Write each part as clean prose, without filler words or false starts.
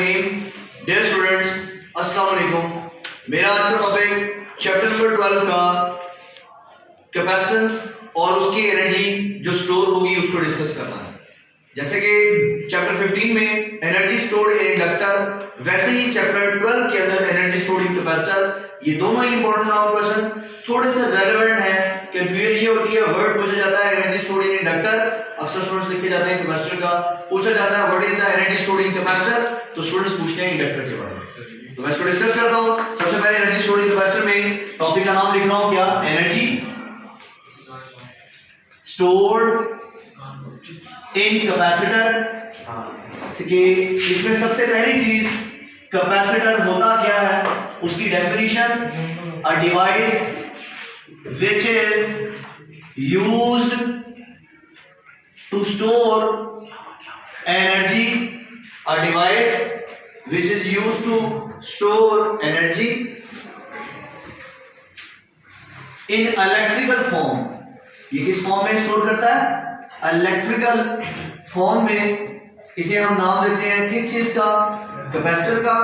रहीम। Dear students, अस्सलाम वालेकुम। मेरा आज का टॉपिक चैप्टर नंबर 12 का कैपेसिटेंस और उसकी एनर्जी जो स्टोर होगी उसको डिस्कस करना है। जैसे कि चैप्टर 15 में एनर्जी स्टोर्ड इन इंडक्टर, वैसे ही चैप्टर 12 के अंदर एनर्जी स्टोर्ड इन कैपेसिटर। ये दोनों ही इंपॉर्टेंट नाउन क्वेश्चन थोड़े से रेलेवेंट हैं। कंफ्यूजन ये होती है, वर्ड पूछा जाता है एनर्जी स्टोर्ड इन इंडक्टर, अक्सर स्टूडेंट्स लिखे जाते हैं कैपेसिटर का, पूछा जाता है what is the energy stored in capacitor, तो स्टूडेंट्स पूछते हैं इंडक्टर के बारे में। तो मैं इसको डिस्कस करता हूं। सबसे पहले एनर्जी स्टोर्ड इन कैपेसिटर में टॉपिक का नाम लिख रहा हूं, क्या? Energy stored in capacitor. इसमें सबसे पहली चीज कैपेसिटर होता क्या है, उसकी definition, a device which is used to store energy, a device which is used to store energy in electrical form। ये किस फॉर्म में स्टोर करता है? इलेक्ट्रिकल फॉर्म में। इसे हम नाम देते हैं किस चीज का? कैपेसिटर का।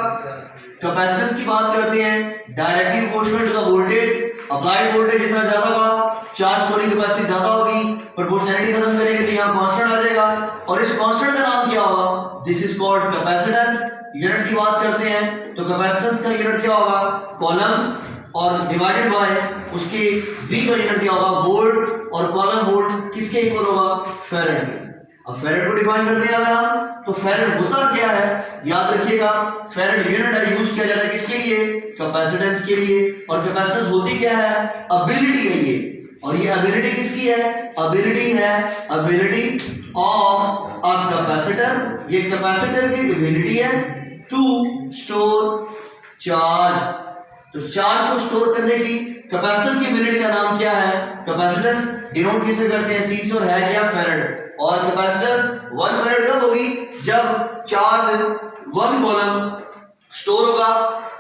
कैपेसिटेंस की बात करते हैं, directly proportional to the voltage. Applied voltage जितना ज्यादा होगा, चार्ज स्टोरिंग कैपेसिटी ज्यादा होगी, प्रोपोर्शनैलिटी खत्म करेंगे तो यहाँ कांस्टेंट आ जाएगा, और इस कांस्टेंट का नाम क्या होगा? This is called capacitance. Unit की बात करते हैं तो कैपेसिटेंस का यूनिट क्या होगा? कॉलम, और डिवाइडेड बाय उसके V का यूनिट क्या होगा? वोल्ट, और कॉलम वोल्ट किसके इक्वल होगा? फैराड। अब फैराड को डिफाइन करते हैं अगर हम, तो फैराड होता क्या है याद रखिएगा। फैराड यूनिट है, यूज किया जाता है किसके लिए? कैपेसिटेंस के लिए। और कैपेसिटेंस होती क्या है? एबिलिटी है ये। और ये एबिलिटी किसकी है? एबिलिटी है, एबिलिटी ऑफ अ कैपेसिटर। ये कैपेसिटर की एबिलिटी है टू स्टोर चार्ज। तो चार्ज को स्टोर करने की कैपेसिटर की एबिलिटी का नाम क्या है? कैपेसिटेंस। डिनोट किसे करते हैं? C से, और है क्या? फैराड। और कैपेसिटेंस 1 फैराड कब होगी? जब चार्ज 1 कॉलम स्टोर होगा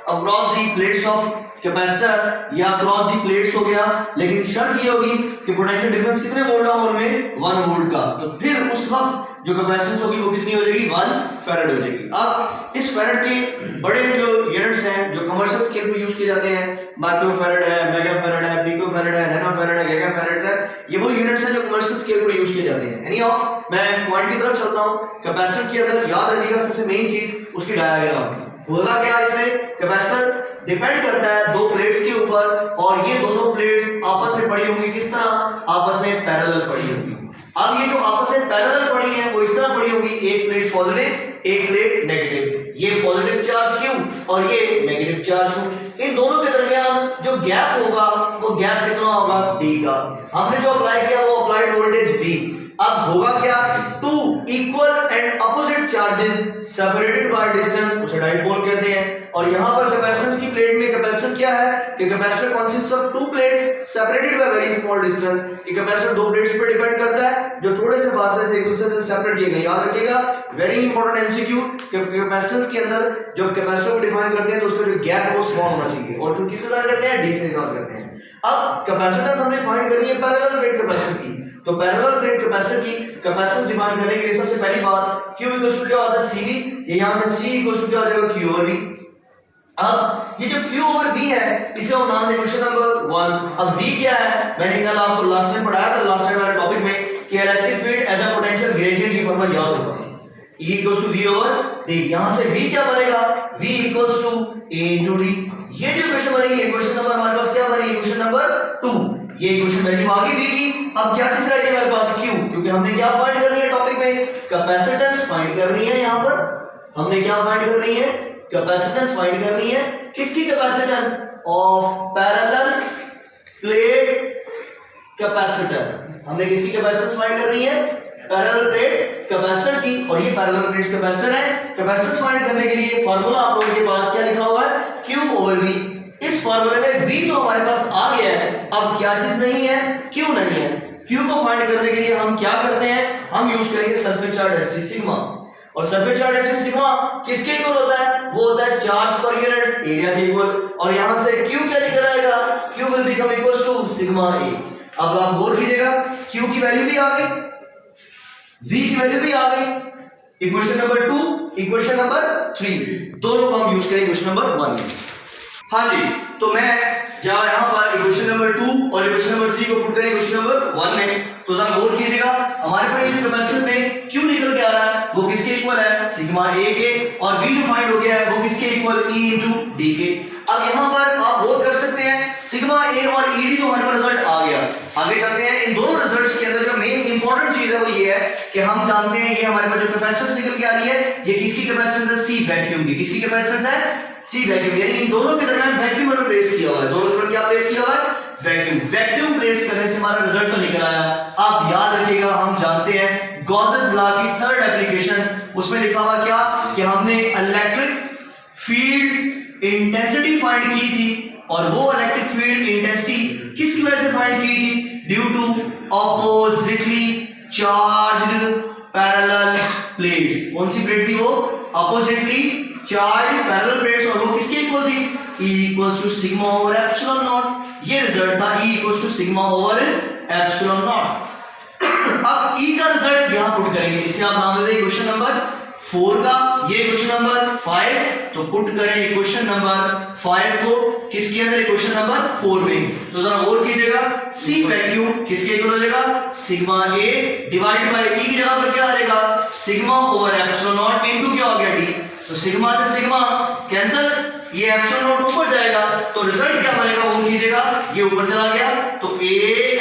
across the plates of capacitor, या अक्रॉस दी प्लेट्स हो गया, लेकिन शर्त ये होगी कि पोटेंशियल डिफरेंस कितने वोल्ट का उनमें? 1 वोल्ट का। तो फिर उस वक्त जो कैपेसिटेंस होगी वो कितनी हो जाएगी? 1 फैराड हो जाएगी। अब इस फैराड के बड़े जो यूनिट्स हैं जो कमर्शियल स्केल पे यूज किए जाते हैं, माइक्रो फैराड है, मेगा फैराड है, पिको फैराड है, नैनो फैराड है, गीगा फैराड है, ये वो यूनिट्स हैं जो कमर्शियल स्केल पे यूज किए जाते हैं। एनी हाउ मैं पॉइंट की तरफ चलता हूं। कैपेसिटर के अंदर याद रखिएगा सबसे मेन चीज उसकी डायग्राम। होगा क्या इसमें? कैपेसिटर डिपेंड करता है दो प्लेट्स के ऊपर, और ये दोनों प्लेट्स आपस में पड़ी होंगी किस तरह? आपस में पैरेलल पड़ी होंगी। अब ये जो आपस में पैरेलल पड़ी है वो इस तरह पड़ी होगी, एक प्लेट पॉजिटिव एक प्लेट नेगेटिव। ये पॉजिटिव चार्ज Q और ये नेगेटिव चार्ज Q। इन दोनों के दरमियान जो गैप होगा वो गैप कितना होगा? D का। हमने जो अप्लाई किया वो अप्लाइड वोल्टेज V। अब होगा क्या? Two equal and opposite charges separated by distance, उसे डाइपोल कहते हैं। और यहां पर कैपेसिटेंस की प्लेट में कैपेसिटर क्या है कि capacitor consist of to plates separated by very small distance. ये कैपेसिटर दो प्लेट्स पर डिपेंड करता है जो थोड़े से फासले से एक दूसरे से सेपरेट किए गए। याद रखिएगा, वेरी इंपॉर्टेंट एमसीक्यू, कि कैपेसिटेंस के अंदर जब कैपेसिटर को डिफाइन करते हैं तो उसका जो गैप है वो स्मॉल होना चाहिए, और जो किससे स्टार्ट करते हैं? D से स्टार्ट करते हैं। अब कैपेसिटेंस हमने फाइंड करनी है पैरेलल प्लेट कैपेसिटर की, तो पैरेलल प्लेट कैपेसिटर की कैपेसिटेंस डिफाइन करने के लिए सबसे पहली बात Q इक्वल टू क्या होता है? CV। ये यहां से C इक्वल टू क्या हो जाएगा? Q over V। अब ये जो Q ओवर V है इसे हम मान लें क्वेश्चन नंबर 1। अब V क्या है? मैंने कल आपको लास्ट टाइम पढ़ाया था, लास्ट टाइम वाले टॉपिक में, कि electric field as a potential gradient की फॉर्मूला याद होगा, E equal to V over D। यहां से V क्या बनेगा? V equal to A into D। ये जो क्वेश्चन बनेगी, क्वेश्चन नंबर हमारे पास क्या बनेगी? Question number 2। ये क्वेश्चन वैल्यू आ गई V की। अब क्या चीज रह गई हमारे पास? Q, क्योंकि हमने क्या फाइंड करनी है टॉपिक में? कैपेसिटेंस फाइंड करनी है। यहां पर हमने क्या फाइंड करनी है? कैपेसिटेंस फाइंड करनी है। किसकी capacitance? Of parallel plate capacitor. हमने किसकी कैपेसिटेंस फाइंड करनी है? पैरेलल प्लेट कैपेसिटर की। और ये पैरेलल प्लेट्स कैपेसिटर है। कैपेसिटेंस फाइंड करने के लिए फार्मूला आप लोगों के पास क्या लिखा हुआ है? Q over V। इस फार्मूले में V तो हमारे पास आ गया है, अब क्या चीज नहीं है? Q नहीं है। Q को फाइंड करने के लिए हम क्या करते हैं? हम यूज करेंगे सरफेस चार्ज डेंसिटी सिग्मा। और सरफेस चार्ज डेंसिटी सिग्मा किसके इक्वल होता है? वो होता है चार्ज पर यूनिट एरिया के इक्वल। और यहां से Q क्या निकल आएगा? Q will become equal to sigma A। अब आप गौर कीजिएगा, Q की वैल्यू भी आ गई, V की वैल्यू भी आ गई। इक्वेशन नंबर 2 इक्वेशन नंबर 3, दोनों को हम यूज करेंगे क्वेश्चन नंबर 1 में। हाँ जी, तो मैं यहाँ पर इक्वेशन नंबर 2 और इक्वेशन नंबर 3 को पुट करेंगे क्वेश्चन नंबर 1 में। तो जरा गौर कीजिएगा, हमारे पास ये कैपेसिटर में क्यों निकल के आ रहा है, वो किसके इक्वल है, सिग्मा ए के, और v जो फाइंड हो गया है वो किसके इक्वल, E इंटू डी के। अब यहाँ पर आप गौर कर सकते हैं, सिग्मा ए और ईडी तो हमारे पास रिजल्ट आ गया। आगे चलते हैं, इन दोनों रिजल्ट्स के अंदर जो मेन इंपॉर्टेंट चीज है वो ये है कि हम जानते हैं ये हमारे पास जो कैपेसिटेंस निकल के आ रही है ये किसकी कैपेसिटेंस है, सी वैक्यूम की। किसकी कैपेसिटेंस है, सी वैक्यूम, यानी इन दोनों के दरमियान वैक्यूम मैंने प्लेस किया हुआ है। दोनों के दरमियान क्या प्लेस किया हुआ है, वैक्यूम। वैक्यूम प्लेस करने से हमारा रिजल्ट तो निकल आया। आप याद रखिएगा, हम जानते हैं गॉसेस लॉ की थर्ड एप्लीकेशन, उसमें लिखा हुआ क्या कि हमने इलेक्ट्रिक फील्ड इंटेंसिटी फाइंड की थी, और वो इलेक्ट्रिक फील्ड इंटेंसिटी किसकी वजह से फाइंड की थी, due to oppositely charged parallel plates. कौन सी प्लेट थी वो, ऑपोजिटली चार्ज्ड पैरेलल प्लेट्स, और वो किसके इक्वल थी, E equals to sigma over epsilon naught. ये रिजल्ट था, E equals to sigma over epsilon naught. अब E का रिजल्ट यहां पुट करेंगे, इसे आप नाम दे दें क्वेश्चन नंबर 4 का, ये क्वेश्चन नंबर 5, तो पुट करें क्वेश्चन नंबर 5 को किसके अंदर, क्वेश्चन नंबर 4 में। तो जरा गौर कीजिएगा, सी वैक्यूम किसके इक्वल हो जाएगा, sigma A divided by E की जगह पर क्या आ जाएगा, sigma over epsilon not into क्या हो गया डी, तो सिग्मा से सिग्मा कैंसिल, ये एप्सिलॉन नॉट ऊपर जाएगा, तो रिजल्ट क्या बनेगा, वो कीजिएगा, ये ऊपर चला गया, तो A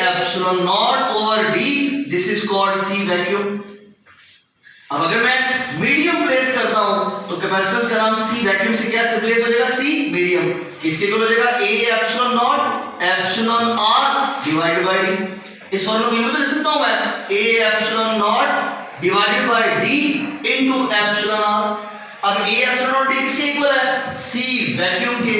epsilon naught over D, this is called C vacuum. अब अगर मैं मीडियम प्लेस करता हूं तो कैपेसिटेंस का नाम सी वैक्यूम से क्या प्लेस हो जाएगा, सी मीडियम, किसके इक्वल हो जाएगा, A epsilon naught epsilon R divided by D. इस फॉर्मूला को यूज कर सकता हूं मैं, A epsilon naught divided by D into epsilon R. अब ए एप्सिलॉन नॉट डी किसके इक्वल है, सी वैक्यूम के,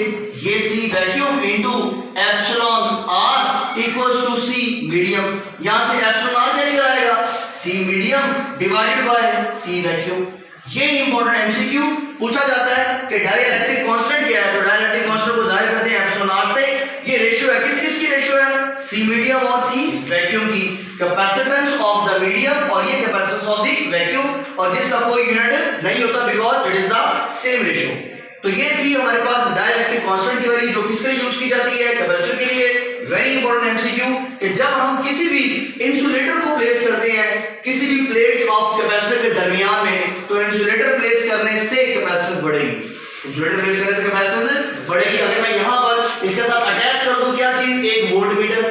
ये C vacuum into epsilon R equals to C medium. यहां से एप्सिलॉन आर क्या निकल आएगा, C medium divided by C vacuum. ये इंपॉर्टेंट एमसीक्यू पूछा जाता है कि डाइलेक्ट्रिक कांस्टेंट क्या है, तो डाइलेक्ट्रिक कांस्टेंट को जाहिर करते हैं एप्सिलॉन आर से। ये रेशियो है, किसकी रेशियो है, सी मीडियम और सी वैक्यूम की, कैपेसिटेंस ऑफ द मीडियम और ये कैपेसिटेंस ऑफ द वैक्यूम, और जिसका कोई यूनिट नहीं होता because it is the same ratio. तो ये थी हमारे पास डाइलेक्ट्रिक कांस्टेंट की वैल्यू, जो किसके लिए यूज की जाती है, कैपेसिटर के लिए। वेरी इंपॉर्टेंट एमसीक्यू कि जब हम किसी भी इंसुलेटर को प्लेस करते हैं किसी भी प्लेट्स ऑफ कैपेसिटर के दरमियान में, तो इंसुलेटर प्लेस करने से कैपेसिटेंस बढ़ेगी, इंसुलेटर प्लेस करने से कैपेसिटेंस बढ़ेगी। अगर मैं यहां पर इसके साथ अटैच कर दूं क्या चीज, एक वोल्टमीटर,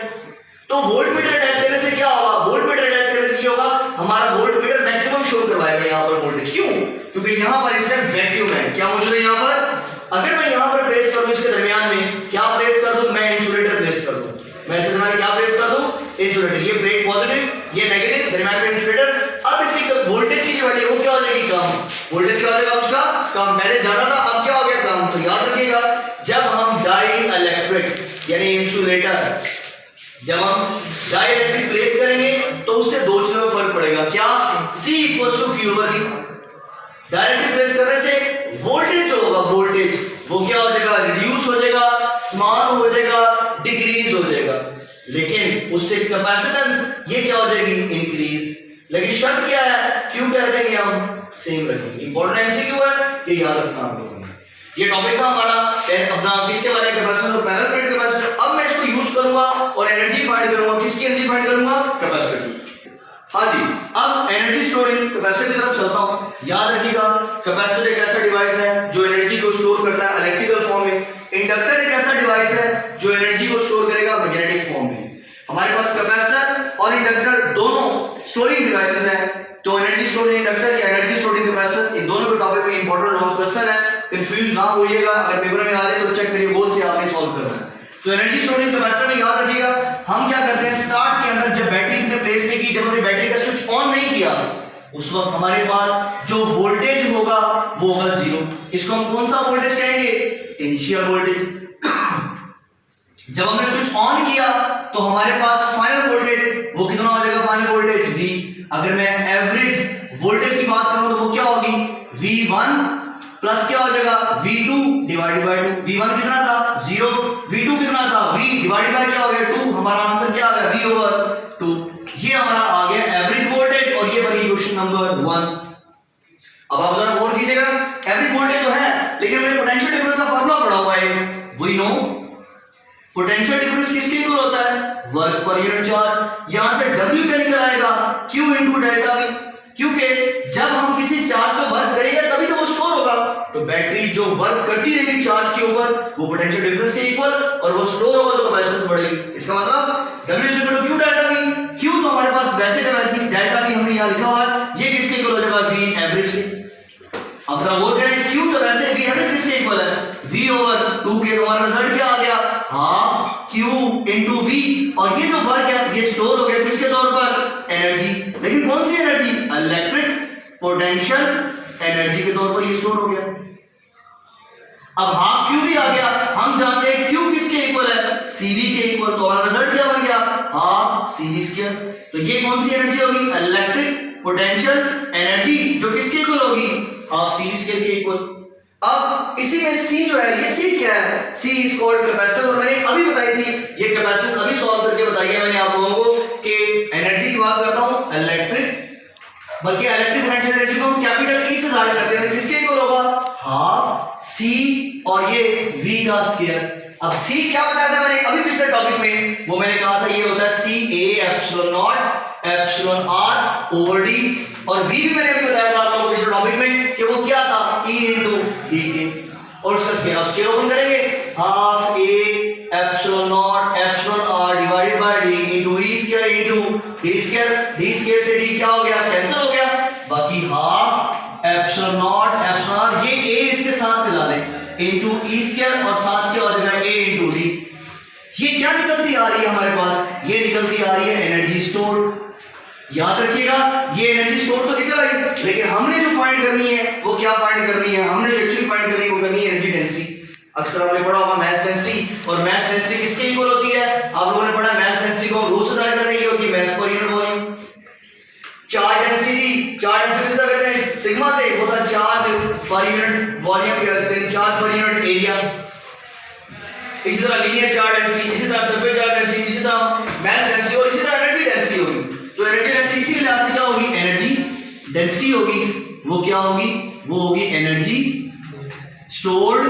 तो वोल्टमीटर अटैच करने से क्या होगा, वोल्टमीटर अटैच करने से ये होगा, हमारा वोल्टमीटर मैक्सिमम शो करवाएगा यहां पर वोल्टेज। क्यों, क्योंकि यहां पर इसमें वैक्यूम है, क्या मौजूद है यहां पर। अगर मैं यहां पर प्लेस कर दूं इसके दरमियान में, क्या प्लेस कर दूं, मैं इंसुलेटर प्लेस कर दूं, मैं इसके दरमियान क्या प्लेस कर दूं, इंसुलेटर। ये प्लेट पॉजिटिव ये नेगेटिव, दरमियान में इंसुलेटर। अब इसकी वोल्टेज की जो वैल्यू वो क्या हो जाएगी, कम, वोल्टेज क्या हो जाएगा उसका कम, पहले ज्यादा था अब क्या हो गया कम। तो याद रखिएगा, जब हम डाई इलेक्ट्रिक यानी इंसुलेटर, जब हम डाई इलेक्ट्रिक प्लेस करेंगे तो उससे दो चीजों में फर्क पड़ेगा, क्या, C equals to Q over V। Directly place करने से वोल्टेज जो होगा, वोल्टेज वो क्या हो जाएगा, रिड्यूस हो जाएगा, स्मॉल हो जाएगा, डिक्रीज हो जाएगा। लेकिन उससे कैपेसिटेंस ये क्या हो जाएगी, इंक्रीज। लेकिन शर्त क्या है, क्यों क्या रखेंगे हम, सेम रखेंगे। इंपॉर्टेंट एमसीक्यू है, ये याद रखना आप लोगों ने। ये टॉपिक था हमारा अपना किसके बारे में, कैपेसिटर और पैरेलल प्लेट कैपेसिटर। अब मैं इसको यूज करूंगा और एनर्जी फाइंड करूंगा, किसकी एनर्जी फाइंड करूंगा, कैपेसिटर की। हाँ जी, अब एनर्जी स्टोरिंग कैपेसिटर की तरफ चलता हूं। याद रखिएगा, कैपेसिटर एक ऐसा डिवाइस है जो एनर्जी को स्टोर करता है इलेक्ट्रिकल फॉर्म में। इंडक्टर एक ऐसा डिवाइस है जो एनर्जी को स्टोर करेगा मैग्नेटिक फॉर्म में। हमारे पास कैपेसिटर और इंडक्टर दोनों स्टोरिंग डिवाइसेस हैं। तो एनर्जी स्टोरिंग इंडक्टर या एनर्जी स्टोरिंग कैपेसिटर, इन दोनों के टॉपिक पे इंपॉर्टेंट लॉन्ग क्वेश्चन है, कंफ्यूज ना होइएगा। अगर पेपर में आ जाए तो चेक करिए, बोर्ड से आपने सॉल्व करना है। तो एनर्जी स्टोरिंग कैपेसिटर में याद रखिएगा, हम क्या करते हैं, स्टार्ट के अंदर जब बैटरी ने प्लेस नहीं की, जब हमने बैटरी का स्विच ऑन नहीं किया, उस वक्त हमारे पास जो वोल्टेज होगा वो होगा 0। इसको हम कौन सा वोल्टेज कहेंगे, इनिशियल वोल्टेज। जब हमने स्विच ऑन किया तो हमारे पास फाइनल वोल्टेज वो कितना हो जाएगा, फाइनल वोल्टेज V। अगर मैं एवरेज वोल्टेज की बात करूं तो वो क्या होगी, V1 प्लस क्या हो जाएगा, V2 डिवाइडेड बाय 2। V1 कितना था 0, V2 कितना था V डिवाइडेड बाय क्या हो गया 2। हमारा आंसर क्या आ गया, V ओवर 2। ये हमारा आ गया एवरेज वोल्टेज और ये बनी क्वेश्चन नंबर 1। अब आप जरा गौर कीजिएगा, एवरेज वोल्टेज तो है लेकिन हमने पोटेंशियल डिफरेंस का फार्मूला पढ़ा हुआ है। वी नो पोटेंशियल डिफरेंस किसके इक्वल होता है? Work per unit charge. यहां से W क्या निकल आएगा? Q इनटू डेल्टा V, क्योंकि जब हम किसी चार्ज पे वर्क करेंगे तभी तो वो स्टोर होगा। तो बैटरी जो वर्क करती रहेगी चार्ज के ऊपर वो पोटेंशियल डिफरेंस के इक्वल, और वो स्टोर होगा तो कैपेसिटेंस बढ़ेगी। इसका मतलब W equal to Q delta V। Q तो हमारे पास वैसे का वैसे, डेल्टा V हमने यहां लिखा हुआ है, ये किसके इक्वल हो जाएगा? V एवरेज के। अब जरा गौर करें, Q तो वैसे V एवरेज किसके इक्वल है? V over 2K। तो हमारा रिजल्ट क्या आ गया? हाँ, Q इनटू V, और ये जो वर्क है ये स्टोर हो गया किसके तौर पर? एनर्जी। लेकिन कौन सी एनर्जी? इलेक्ट्रिक पोटेंशियल एनर्जी के तौर पर ये स्टोर हो गया। अब हाफ Q भी आ गया, हम जानते हैं Q किसके इक्वल है? CV के इक्वल। तो हमारा रिजल्ट क्या बन गया? Half CV square. तो ये कौन सी एनर्जी होगी? इलेक्ट्रिक पोटेंशियल एनर्जी, जो किसके इक्वल होगी? हाफ CV स्क्वायर के इक्वल। अब इसी में C जो है, ये C क्या है? C इज कॉल्ड कैपेसिटेंस, और मैंने अभी बताई थी ये कैपेसिटेंस, अभी सॉल्व करके बताई है मैंने आप लोगों को कि एनर्जी की बात करता हूं इलेक्ट्रिक, बल्कि इलेक्ट्रिक पोटेंशियल एनर्जी को हम कैपिटल E से जाहिर करते हैं, किसके इक्वल होगा? हाफ C और ये V का स्क्वायर। अब C क्या बताया था मैंने अभी पिछले टॉपिक में? वो मैंने कहा था ये होता है C A epsilon naught epsilon R over D, और V भी मैंने अभी बताया था आप लोगों को पिछले टॉपिक में कि वो क्या था? E इनटू D के, और उसका स्क्वायर। अब स्क्वायर ओपन करेंगे, half A epsilon naught epsilon R divided by D into E square into D square. D square से D क्या हो गया? कैंसिल हो गया। बाकी half epsilon naught epsilon R, ये A इसके साथ मिला दें इनटू E स्क्वायर, और साथ क्या हो जाएगा? A into D। ये क्या निकलती आ रही है हमारे पास? ये निकलती आ रही है एनर्जी स्टोर। याद रखिएगा, ये एनर्जी स्टोर तो निकल आई, लेकिन हमने जो फाइंड करनी है वो क्या फाइंड करनी है? हमने जो एक्चुअली फाइंड करनी है वो करनी है एनर्जी डेंसिटी। अक्सर हमने पढ़ा होगा मास डेंसिटी, और मास डेंसिटी किसके इक्वल होती है? आप लोगों ने पढ़ा मास डेंसिटी को रो से जाहिर करते हैं, ये होती है mass per unit volume. Charge density थी, चार्ज डेंसिटी किससे करते हैं? सिग्मा से, वो था charge per unit volume, charge per unit area. इसी तरह लीनियर चार्ज डेंसिटी, इसी तरह सरफेस चार्ज डेंसिटी, इसी तरह मास डेंसिटी, और इसी तरह एनर्जी डेंसिटी होगी। तो एनर्जी डेंसिटी इसी के लिहाज से क्या होगी? एनर्जी डेंसिटी होगी। वो क्या होगी? वो होगी energy stored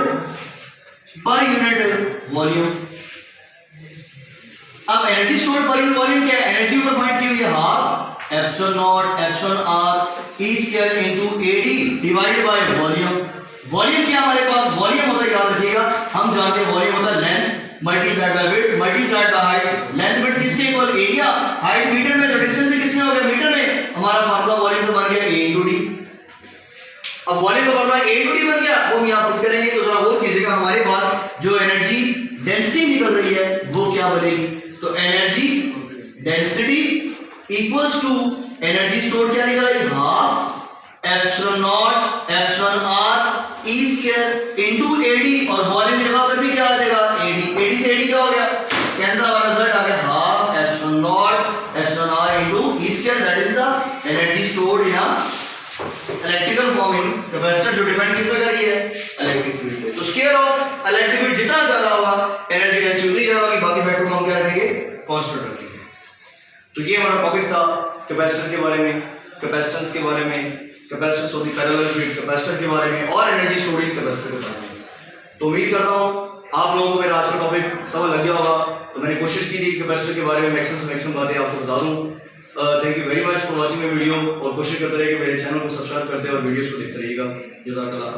per unit volume. अब energy stored per unit volume क्या है? एनर्जी ऊपर फाइंड की हुई है, half epsilon naught epsilon R E square into AD divided by volume. Volume क्या हमारे पास? वॉल्यूम होता है, याद रखिएगा, हम जानते हैं वॉल्यूम होता है length multiplied by width multiplied by height. Length width किसके इक्वल? एरिया। हाइट मीटर में, तो डिस्टेंस भी किसमें हो गया? मीटर में। हमारा फार्मूला वॉल्यूम तो बन गया A इनटू D। अब वॉल्यूम का फार्मूला A इनटू D बन गया, वो हम यहां पुट करेंगे। तो जरा गौर कीजिएगा, हमारे पास जो एनर्जी डेंसिटी निकल रही है वो क्या बनेगी? तो energy density equals to energy store क्या निकल रही? Half epsilon naught epsilon R E square into AD, और वॉल्यूम की जगह पर भी क्या आ जाएगा? AD। AD से AD क्या हो गया? कैंसिल, हमारा रिजल्ट आ गया half epsilon naught epsilon R into E square, that is the energy stored in a electrical form in capacitor, जो डिपेंड किस पे कर रही है? इलेक्ट्रिक फील्ड पे। तो स्क्वायर ऑफ इलेक्ट्रिक फील्ड जितना ज्यादा होगा एनर्जी डेंसिटी उतनी ज्यादा होगी, बाकी फैक्टर को हम क्या रखेंगे? कांस्टेंट रखेंगे। तो ये हमारा टॉपिक था कैपेसिटर के बारे में, कैपेसिटेंस के बारे में, capacitance of the parallel field capacitor के बारे में, और एनर्जी स्टोर्ड इन कैपेसिटर के बारे में। तो उम्मीद करता हूं आप लोगों को मेरा आज का टॉपिक समझ लग गया होगा। तो मैंने कोशिश की थी कैपेसिटर के बारे में मैक्सिमम बातें आपको बता दूं। Thank you very much for watching my video, और कोशिश करते रहिए कि मेरे चैनल को सब्सक्राइब करते और वीडियोस को देखते रहिएगा। जज़ाकल्लाह।